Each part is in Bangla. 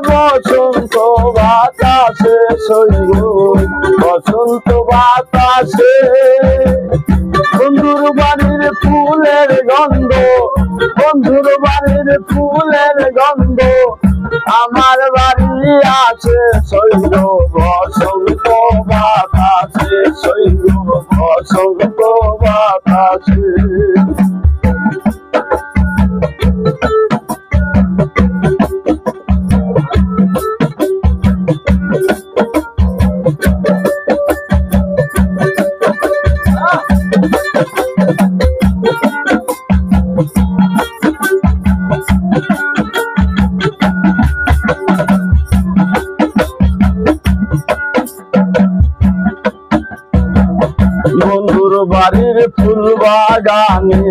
বসন্ত বাতাসে সইব বসন্ত বাতাসে বন্ধুর বাড়ির ফুলের গন্ধ বন্ধুর বাড়ির ফুলের গন্ধ আমার বাড়ি আছে সইব বসন্ত বাতাসে সইব বসন্ত বাতাসে বন্ধুর বাড়ির ফুল বাগানে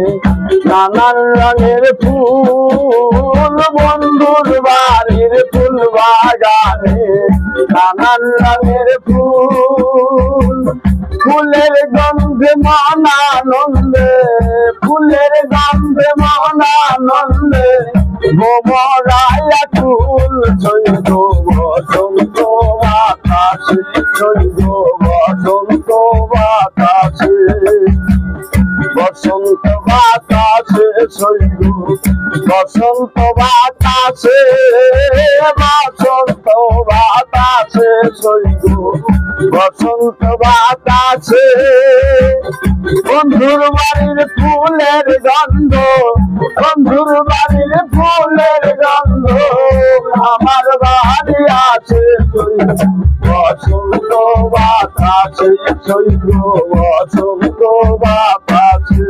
নানান রঙের ফুল বন্ধুর বাড়ির ফুল বাগানে নানান রঙের ফুল ফুলের গন্ধে মন আনন্দে ফুলের গন্ধে মন আনন্দে ভোমরাইয়া ফুল সইব বসন্ত বাতাসে সইব বসন্ত বাতাসে বসন্ত বাতাসে সইব বসন্ত বাতাসে বসন্ত বাতাসে সইব বসন্ত বাতাসে বন্ধুর বাড়ির ফুলের গন্ধ বন্ধুর বাড়ির ফুলের গন্ধ আমার বাড়ি আছে বসন্ত বাতাসে সইব বসন্ত বাতাসে